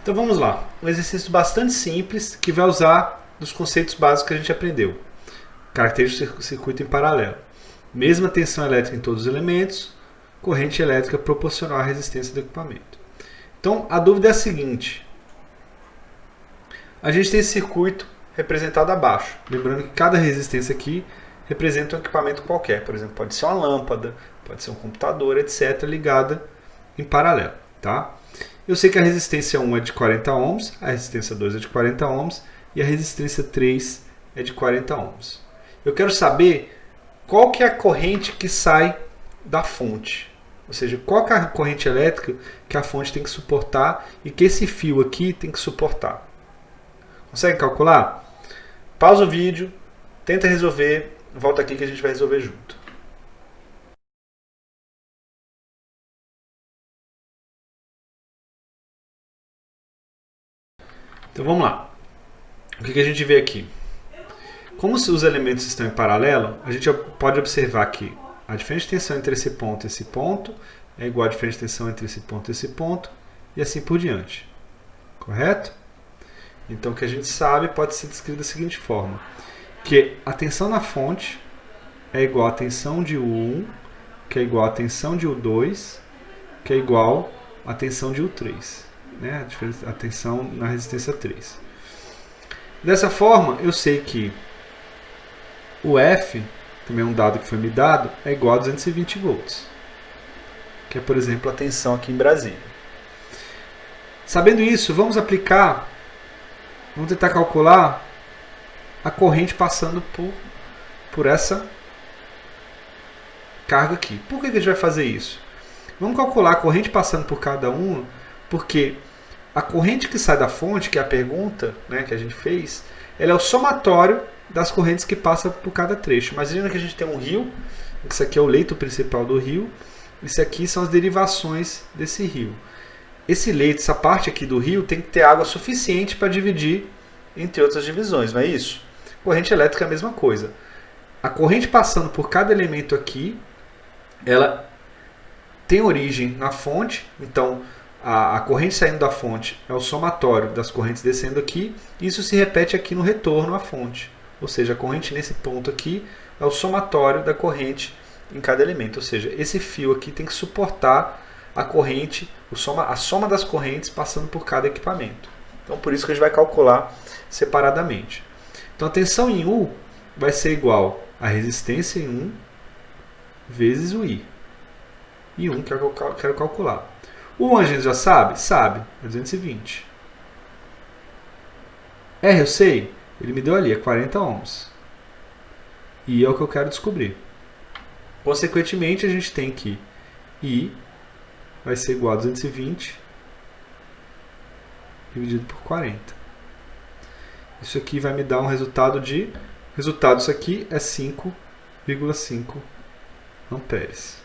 Então vamos lá, um exercício bastante simples que vai usar os conceitos básicos que a gente aprendeu. Característica do circuito em paralelo. Mesma tensão elétrica em todos os elementos, corrente elétrica proporcional à resistência do equipamento. Então a dúvida é a seguinte, a gente tem esse circuito representado abaixo, lembrando que cada resistência aqui representa um equipamento qualquer, por exemplo, pode ser uma lâmpada, pode ser um computador, etc., ligada em paralelo, tá? Eu sei que a resistência 1 é de 40 ohms, a resistência 2 é de 40 ohms e a resistência 3 é de 40 ohms. Eu quero saber qual que é a corrente que sai da fonte, ou seja, qual que é a corrente elétrica que a fonte tem que suportar e que esse fio aqui tem que suportar. Consegue calcular? Pausa o vídeo, tenta resolver, volta aqui que a gente vai resolver junto. Então vamos lá. O que a gente vê aqui? Como os elementos estão em paralelo, a gente pode observar que a diferença de tensão entre esse ponto e esse ponto é igual à diferença de tensão entre esse ponto e esse ponto, e assim por diante. Correto? Então o que a gente sabe pode ser descrito da seguinte forma, que a tensão na fonte é igual à tensão de U1, que é igual à tensão de U2, que é igual à tensão de U3. Né? A tensão na resistência 3. Dessa forma, eu sei que o F, também é um dado que foi me dado, é igual a 220 volts. Que é, por exemplo, a tensão aqui em Brasília. Sabendo isso, vamos tentar calcular a corrente passando por essa carga aqui. Por que a gente vai fazer isso? Vamos calcular a corrente passando por cada uma, porque a corrente que sai da fonte, que é a pergunta, né, que a gente fez, ela é o somatório das correntes que passam por cada trecho. Imagina que a gente tem um rio, isso aqui é o leito principal do rio, isso aqui são as derivações desse rio. Esse leito, essa parte aqui do rio, tem que ter água suficiente para dividir entre outras divisões, não é isso? Corrente elétrica é a mesma coisa. A corrente passando por cada elemento aqui, ela tem origem na fonte, então a corrente saindo da fonte é o somatório das correntes descendo aqui, e isso se repete aqui no retorno à fonte. Ou seja, a corrente nesse ponto aqui é o somatório da corrente em cada elemento. Ou seja, esse fio aqui tem que suportar a corrente, a soma das correntes passando por cada equipamento. Então, por isso que a gente vai calcular separadamente. Então, a tensão em U vai ser igual a resistência em 1 vezes o I. E 1 que eu quero calcular. O a gente já sabe? Sabe. É 220. R eu sei? Ele me deu ali, é 40 ohms. E é o que eu quero descobrir. Consequentemente, a gente tem que I vai ser igual a 220 dividido por 40. Isso aqui vai me dar um resultado de... O resultado disso aqui é 5,5 amperes.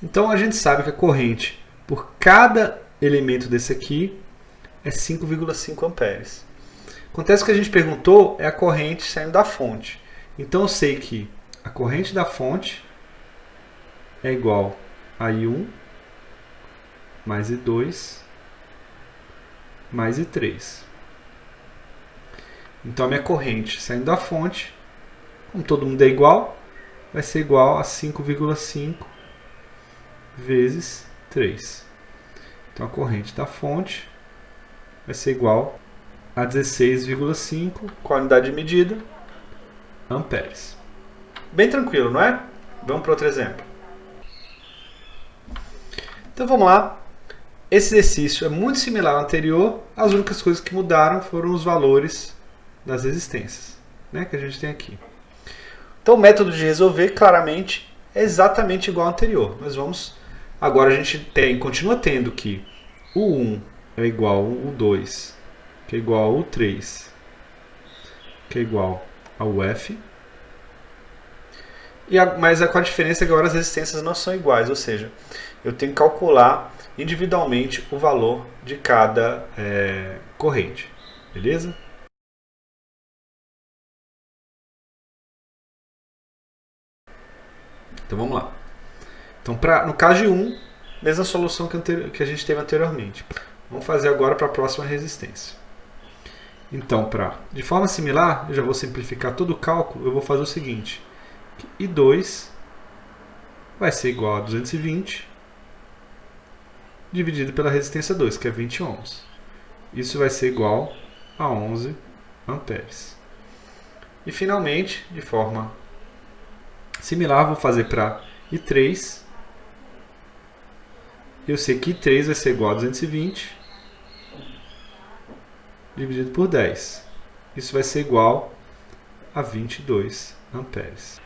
Então a gente sabe que a corrente por cada elemento desse aqui é 5,5 amperes. Acontece que a gente perguntou é a corrente saindo da fonte. Então eu sei que a corrente da fonte é igual a I1 mais I2 mais I3. Então a minha corrente saindo da fonte, como todo mundo é igual, vai ser igual a 5,5 vezes 3. Então a corrente da fonte vai ser igual a 16,5, com a unidade de medida, amperes. Bem tranquilo, não é? Vamos para outro exemplo. Então vamos lá. Esse exercício é muito similar ao anterior, as únicas coisas que mudaram foram os valores das resistências, né, que a gente tem aqui. Então o método de resolver claramente é exatamente igual ao anterior. Nós vamos... Agora a gente continua tendo que o 1 é igual ao U2, que é igual ao U3, que é igual ao F. Mas com a diferença que agora as resistências não são iguais, ou seja, eu tenho que calcular individualmente o valor de cada corrente. Beleza? Então vamos lá. Então, no caso de 1, mesma solução que a gente teve anteriormente. Vamos fazer agora para a próxima resistência. Então, de forma similar, eu já vou simplificar todo o cálculo, eu vou fazer o seguinte. I2 vai ser igual a 220 dividido pela resistência 2, que é 20 ohms. Isso vai ser igual a 11 amperes. E finalmente, de forma similar, vou fazer para I3. Eu sei que I3 vai ser igual a 220 dividido por 10. Isso vai ser igual a 22 amperes.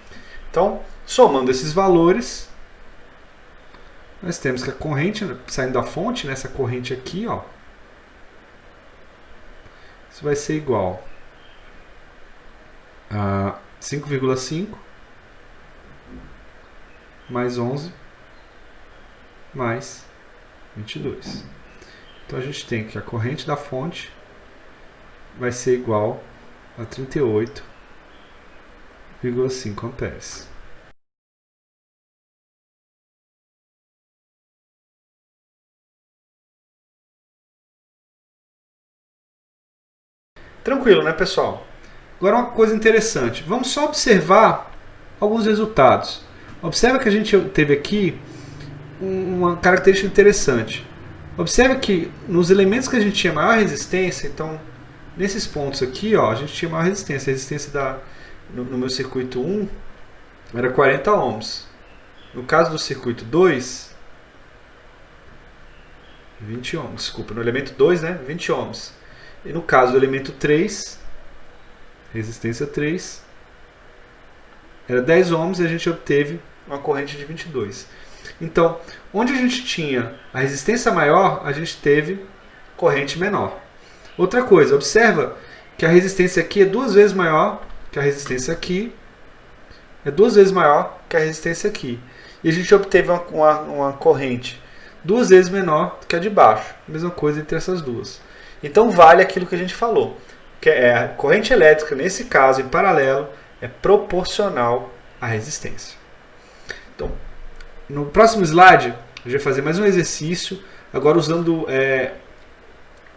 Então, somando esses valores, nós temos que a corrente saindo da fonte, nessa corrente aqui, ó, isso vai ser igual a 5,5 mais 11 mais 22. Então a gente tem que a corrente da fonte vai ser igual a 38,5 amperes. Tranquilo, né, pessoal? Agora uma coisa interessante. Vamos só observar alguns resultados. Observa que a gente teve aqui uma característica interessante. Observa que nos elementos que a gente tinha maior resistência, então nesses pontos aqui, ó, a gente tinha maior resistência. A resistência no meu circuito 1 era 40 ohms. No caso do circuito 2, 20 ohms. Desculpa, no elemento 2, né, 20 ohms. E no caso do elemento 3, resistência 3, era 10 ohms e a gente obteve uma corrente de 22. Então, onde a gente tinha a resistência maior, a gente teve corrente menor. Outra coisa, observa que a resistência aqui é 2 vezes maior que a resistência aqui, é 2 vezes maior que a resistência aqui. E a gente obteve uma corrente 2 vezes menor que a de baixo. Mesma coisa entre essas duas. Então vale aquilo que a gente falou, que a corrente elétrica, nesse caso, em paralelo, é proporcional à resistência. Então, no próximo slide, a gente vai fazer mais um exercício, agora usando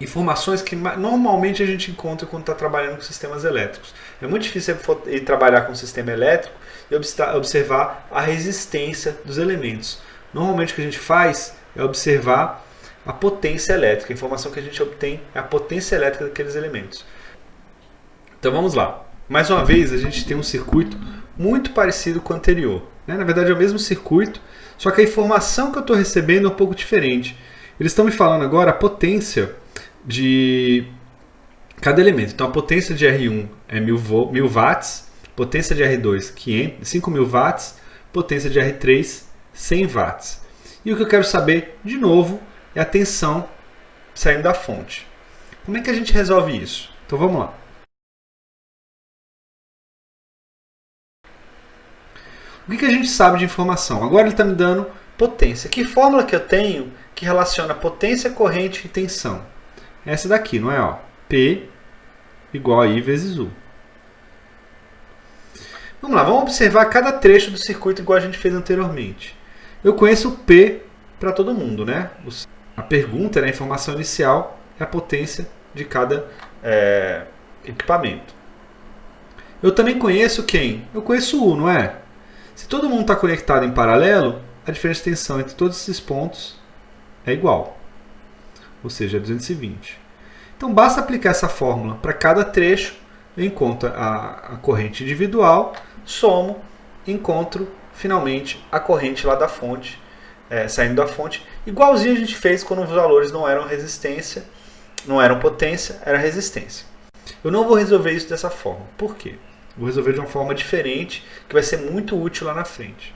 informações que normalmente a gente encontra quando está trabalhando com sistemas elétricos. É muito difícil ir trabalhar com um sistema elétrico e observar a resistência dos elementos. Normalmente o que a gente faz é observar a potência elétrica. A informação que a gente obtém é a potência elétrica daqueles elementos. Então vamos lá. Mais uma vez, a gente tem um circuito muito parecido com o anterior. Na verdade é o mesmo circuito, só que a informação que eu estou recebendo é um pouco diferente. Eles estão me falando agora a potência de cada elemento. Então a potência de R1 é 1000 watts, potência de R2 5.000 watts, potência de R3 100 watts. E o que eu quero saber, de novo, é a tensão saindo da fonte. Como é que a gente resolve isso? Então vamos lá. O que a gente sabe de informação? Agora ele está me dando potência. Que fórmula que eu tenho que relaciona potência, corrente e tensão? Essa daqui, não é? Ó, P igual a I vezes U. Vamos lá, vamos observar cada trecho do circuito igual a gente fez anteriormente. Eu conheço o P para todo mundo, né? A pergunta, né, a informação inicial, é a potência de cada equipamento. Eu também conheço quem? Eu conheço U, não é? Se todo mundo está conectado em paralelo, a diferença de tensão entre todos esses pontos é igual. Ou seja, é 220. Então basta aplicar essa fórmula para cada trecho, eu encontro a corrente individual, somo, encontro finalmente a corrente lá da fonte, saindo da fonte, igualzinho a gente fez quando os valores não eram resistência, não eram potência, era resistência. Eu não vou resolver isso dessa forma. Por quê? Vou resolver de uma forma diferente, que vai ser muito útil lá na frente.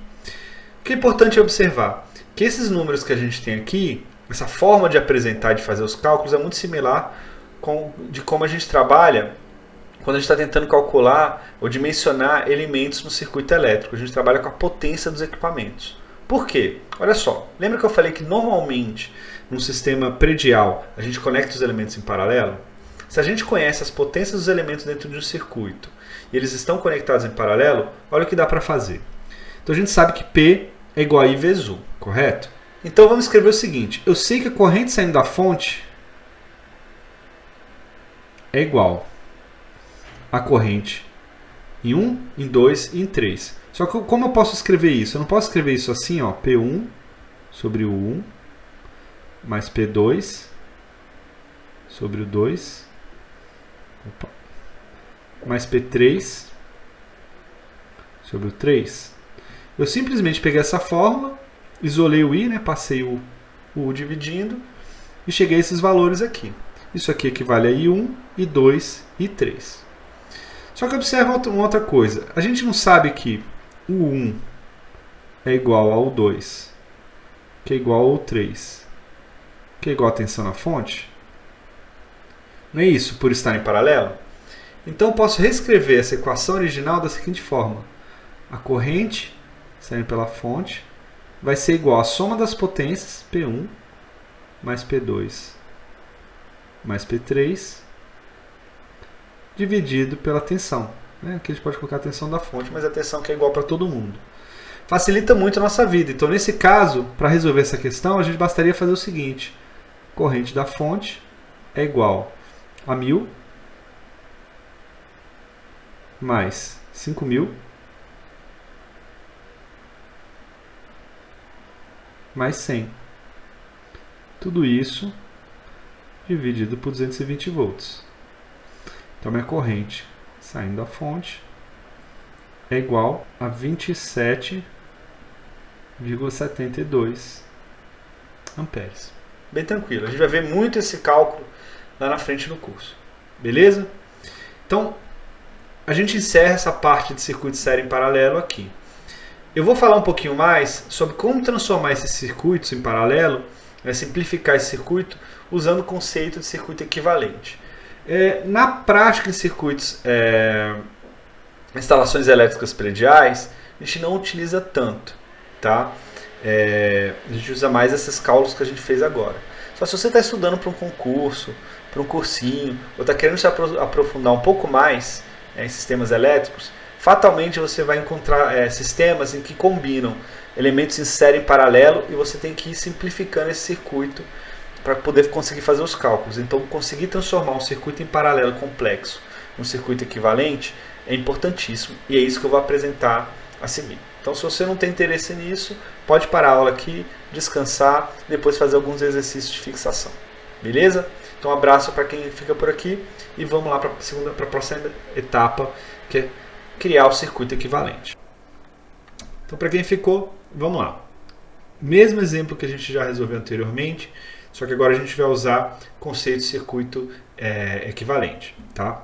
O que é importante observar? Que esses números que a gente tem aqui, essa forma de apresentar e de fazer os cálculos é muito similar de como a gente trabalha quando a gente está tentando calcular ou dimensionar elementos no circuito elétrico. A gente trabalha com a potência dos equipamentos. Por quê? Olha só, lembra que eu falei que normalmente num sistema predial a gente conecta os elementos em paralelo? Se a gente conhece as potências dos elementos dentro de um circuito e eles estão conectados em paralelo, olha o que dá para fazer. Então a gente sabe que P é igual a I vezes U, correto? Então vamos escrever o seguinte. Eu sei que a corrente saindo da fonte é igual a corrente em 1, em 2 e em 3. Só que como eu posso escrever isso? Eu não posso escrever isso assim, ó, P1 sobre o 1 mais P2 sobre o 2 mais P3 sobre o 3. Eu simplesmente peguei essa fórmula, isolei o I, né, passei o U dividindo e cheguei a esses valores aqui. Isso aqui equivale a I1, I2 e I3. Só que observa uma outra coisa. A gente não sabe que o 1 é igual ao 2, que é igual ao 3, que é igual a tensão na fonte. Não é isso, por estar em paralelo? Então eu posso reescrever essa equação original da seguinte forma. A corrente saindo pela fonte vai ser igual à soma das potências, P1 mais P2 mais P3, dividido pela tensão. Aqui a gente pode colocar a tensão da fonte, mas a tensão que é igual para todo mundo. Facilita muito a nossa vida. Então, nesse caso, para resolver essa questão, a gente bastaria fazer o seguinte. Corrente da fonte é igual a 1000 mais 5000 mais 100. Tudo isso dividido por 220 volts. Então, minha corrente saindo da fonte é igual a 27,72 amperes. Bem tranquilo. A gente vai ver muito esse cálculo lá na frente no curso. Beleza? Então, a gente encerra essa parte de circuito de série em paralelo aqui. Eu vou falar um pouquinho mais sobre como transformar esses circuitos em paralelo, simplificar esse circuito, usando o conceito de circuito equivalente. Na prática, em circuitos, instalações elétricas prediais, a gente não utiliza tanto, tá? A gente usa mais esses cálculos que a gente fez agora. Só se você está estudando para um concurso, para um cursinho, ou está querendo se aprofundar um pouco mais em sistemas elétricos, fatalmente você vai encontrar sistemas em que combinam elementos em série em paralelo e você tem que ir simplificando esse circuito para poder conseguir fazer os cálculos. Então, conseguir transformar um circuito em paralelo complexo num circuito equivalente é importantíssimo e é isso que eu vou apresentar a seguir. Então, se você não tem interesse nisso, pode parar a aula aqui, descansar, depois fazer alguns exercícios de fixação. Beleza? Então, um abraço para quem fica por aqui e vamos lá para a próxima etapa, que é criar o circuito equivalente. Então, para quem ficou, vamos lá. Mesmo exemplo que a gente já resolveu anteriormente, só que agora a gente vai usar o conceito de circuito equivalente. Tá?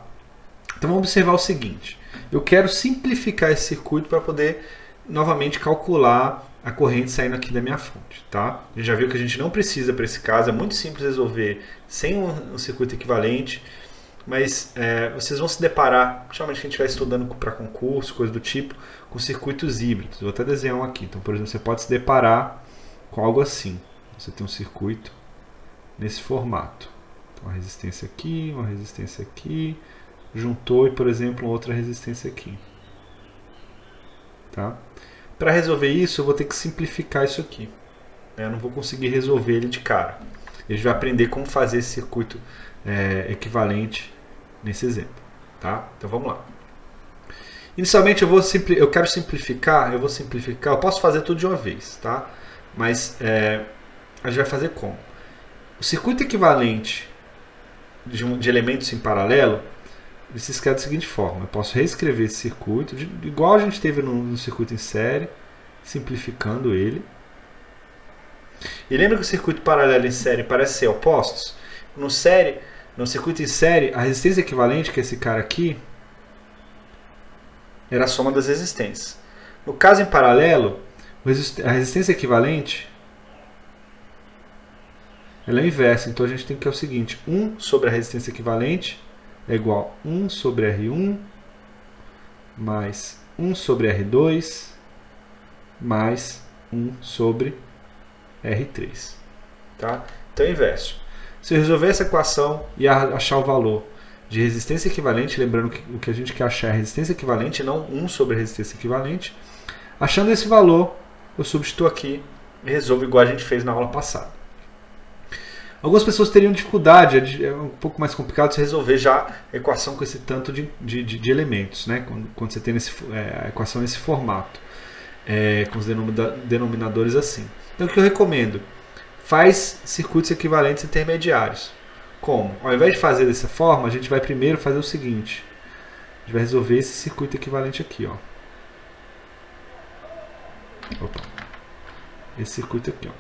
Então vamos observar o seguinte. Eu quero simplificar esse circuito para poder novamente calcular a corrente saindo aqui da minha fonte. Tá? A gente já viu que a gente não precisa para esse caso, é muito simples resolver sem um circuito equivalente, mas vocês vão se deparar, principalmente quem estiver estudando para concurso, coisa do tipo, com circuitos híbridos. Eu vou até desenhar um aqui. Então, por exemplo, você pode se deparar com algo assim. Você tem um circuito nesse formato. Então, uma resistência aqui, juntou e, por exemplo, outra resistência aqui. Tá? Para resolver isso, eu vou ter que simplificar isso aqui. Eu não vou conseguir resolver ele de cara. A gente vai aprender como fazer esse circuito equivalente nesse exemplo. Tá? Então vamos lá. Inicialmente eu quero simplificar, eu posso fazer tudo de uma vez, tá? Mas a gente vai fazer como? O circuito equivalente de elementos em paralelo, ele se escreve da seguinte forma. Eu posso reescrever esse circuito, igual a gente teve no circuito em série, simplificando ele. E lembra que o circuito paralelo em série parece ser opostos? No circuito em série, a resistência equivalente, que é esse cara aqui, era a soma das resistências. No caso em paralelo, a resistência equivalente ela é inversa. Então a gente tem que é o seguinte: 1 sobre a resistência equivalente é igual a 1 sobre R1 mais 1 sobre R2 mais 1 sobre R3. Tá? Então é inverso. Se eu resolver essa equação e achar o valor de resistência equivalente, lembrando que o que a gente quer achar é a resistência equivalente, não 1 sobre a resistência equivalente, achando esse valor, eu substituo aqui e resolvo igual a gente fez na aula passada. Algumas pessoas teriam dificuldade, é um pouco mais complicado você resolver já a equação com esse tanto de elementos, né? Quando você tem a equação nesse formato, com os denominadores assim. Então o que eu recomendo? Faz circuitos equivalentes intermediários. Como? Ao invés de fazer dessa forma, a gente vai primeiro fazer o seguinte. A gente vai resolver esse circuito equivalente aqui. Ó. Opa. Esse circuito aqui. Ó.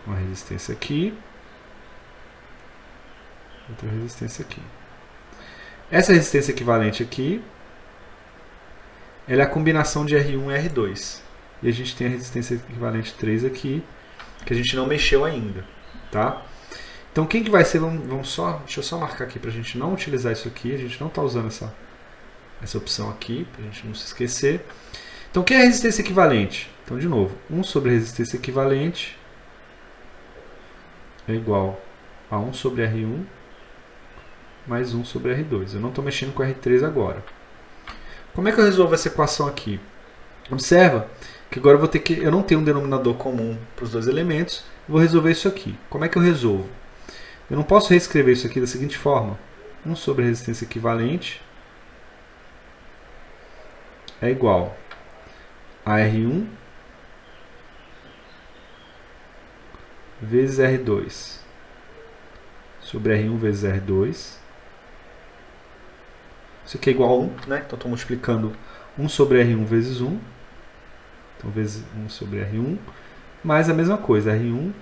Uma resistência aqui. Outra resistência aqui. Essa resistência equivalente aqui, ela é a combinação de R1 e R2. E a gente tem a resistência equivalente 3 aqui, que a gente não mexeu ainda. Tá? Então quem que vai ser, deixa eu só marcar aqui para a gente não utilizar isso aqui, a gente não está usando essa opção aqui, para a gente não se esquecer. Então quem é a resistência equivalente? Então de novo, 1 sobre a resistência equivalente é igual a 1 sobre R1 mais 1 sobre R2. Eu não estou mexendo com R3 agora. Como é que eu resolvo essa equação aqui? Observa que agora eu não tenho um denominador comum para os dois elementos, vou resolver isso aqui. Como é que eu resolvo? Eu não posso reescrever isso aqui da seguinte forma. 1 sobre a resistência equivalente é igual a R1 vezes R2 sobre R1 vezes R2. Isso aqui é igual a 1, né? Então estou multiplicando 1 sobre R1 vezes 1. Então vezes 1 sobre R1. Mais a mesma coisa, R1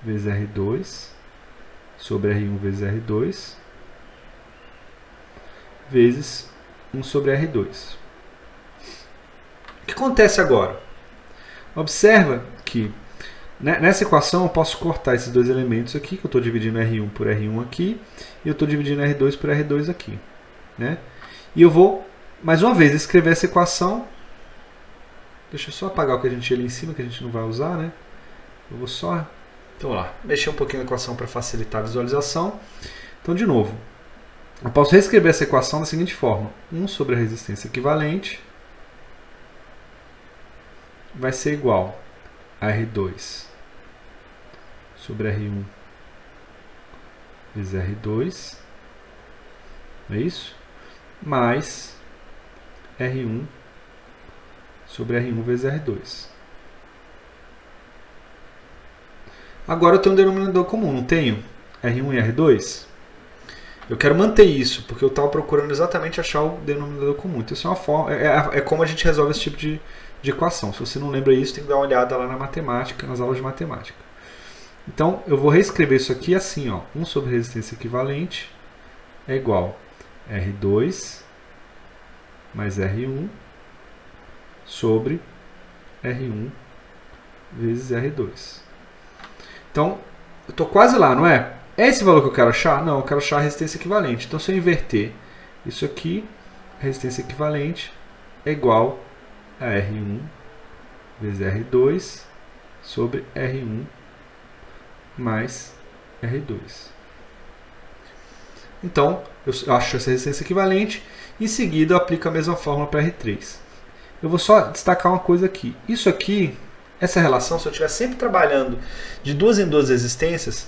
vezes R2 sobre R1 vezes R2 vezes 1 sobre R2. O que acontece agora? Observa que nessa equação eu posso cortar esses dois elementos aqui, que eu estou dividindo R1 por R1 aqui, e eu estou dividindo R2 por R2 aqui. Né? E eu vou, mais uma vez, escrever essa equação. Deixa eu só apagar o que a gente tinha ali em cima, que a gente não vai usar. Né? Eu vou só... Então, lá, mexer um pouquinho na equação para facilitar a visualização. Então, de novo, eu posso reescrever essa equação da seguinte forma. 1 sobre a resistência equivalente vai ser igual a R2 sobre R1 vezes R2, não é isso? Mais R1 sobre R1 vezes R2. Agora eu tenho um denominador comum, não tenho? R1 e R2? Eu quero manter isso, porque eu estava procurando exatamente achar o denominador comum. Então isso é uma forma, é como a gente resolve esse tipo de equação. Se você não lembra isso, tem que dar uma olhada lá na matemática, nas aulas de matemática. Então eu vou reescrever isso aqui assim, ó. 1 sobre resistência equivalente é igual a R2 mais R1 sobre R1 vezes R2. Então, eu estou quase lá, não é? É esse valor que eu quero achar? Não, eu quero achar a resistência equivalente. Então, se eu inverter isso aqui, a resistência equivalente é igual a R1 vezes R2 sobre R1 mais R2. Então, eu acho essa resistência equivalente. Em seguida, eu aplico a mesma fórmula para R3. Eu vou só destacar uma coisa aqui. Isso aqui, essa relação, se eu estiver sempre trabalhando de duas em duas resistências,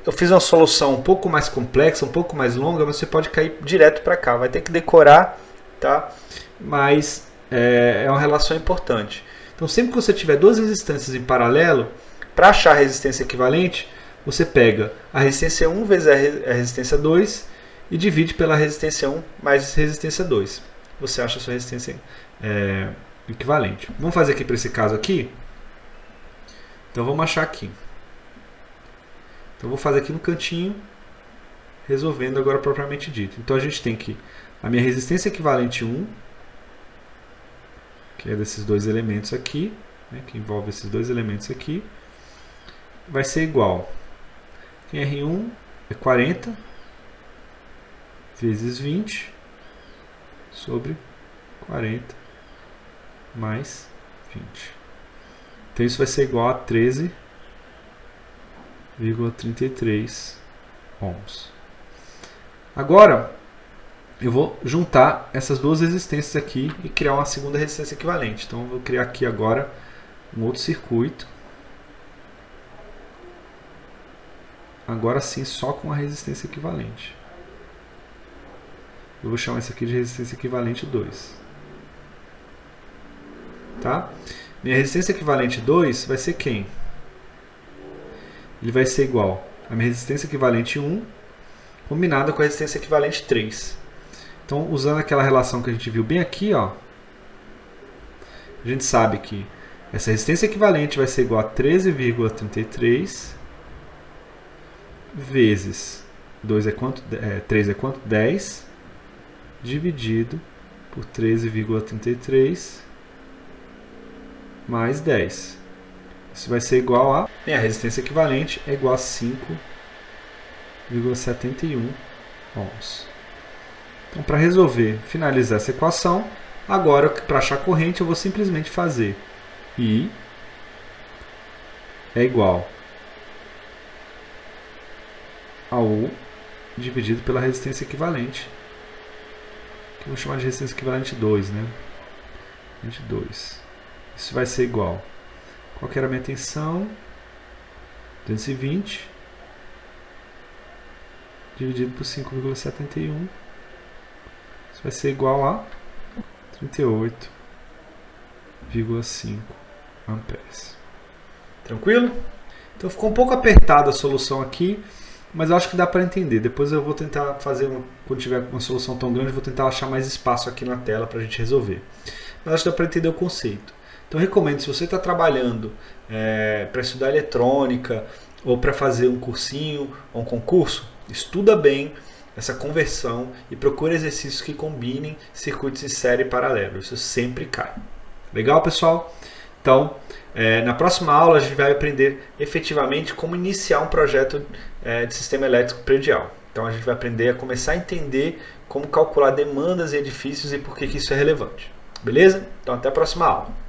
eu fiz uma solução um pouco mais complexa, um pouco mais longa, você pode cair direto para cá. Vai ter que decorar, tá? Mas é uma relação importante. Então, sempre que você tiver duas resistências em paralelo, para achar a resistência equivalente, você pega a resistência 1 vezes a resistência 2 e divide pela resistência 1 mais resistência 2. Você acha a sua resistência equivalente. Vamos fazer aqui para esse caso aqui? Então vamos achar aqui. Então vou fazer aqui no cantinho, resolvendo agora propriamente dito. Então a gente tem que a minha resistência equivalente 1, que é desses dois elementos aqui, né, que envolve esses dois elementos aqui, vai ser igual. R1 é 40 vezes 20 sobre 40 mais 20. Então isso vai ser igual a 13,33 ohms. Agora, eu vou juntar essas duas resistências aqui e criar uma segunda resistência equivalente. Então eu vou criar aqui agora um outro circuito. Agora sim, só com a resistência equivalente. Eu vou chamar isso aqui de resistência equivalente 2. Tá? Minha resistência equivalente 2 vai ser quem? Ele vai ser igual a minha resistência equivalente 1 combinada com a resistência equivalente 3. Então, usando aquela relação que a gente viu bem aqui, ó, a gente sabe que essa resistência equivalente vai ser igual a 13,33 vezes 2 é quanto? 3 é quanto? 10 dividido por 13,33 mais 10. Isso vai ser igual a... a resistência equivalente é igual a 5,71 ohms. Então, para resolver, finalizar essa equação, agora, para achar a corrente, eu vou simplesmente fazer I é igual a U dividido pela resistência equivalente, que eu vou chamar de resistência equivalente 2, né? 2. Isso vai ser igual. Qual que era a minha tensão? 220 dividido por 5,71. Isso vai ser igual a 38,5 amperes. Tranquilo? Então ficou um pouco apertada a solução aqui, mas eu acho que dá para entender. Depois eu vou tentar fazer, quando tiver uma solução tão grande, eu vou tentar achar mais espaço aqui na tela para a gente resolver. Mas acho que dá para entender o conceito. Então eu recomendo, se você está trabalhando para estudar eletrônica, ou para fazer um cursinho ou um concurso, estuda bem essa conversão e procure exercícios que combinem circuitos em série e paralelo. Isso sempre cai. Legal, pessoal? Então, na próxima aula a gente vai aprender efetivamente como iniciar um projeto de sistema elétrico predial. Então a gente vai aprender a começar a entender como calcular demandas em edifícios e por que isso é relevante. Beleza? Então até a próxima aula.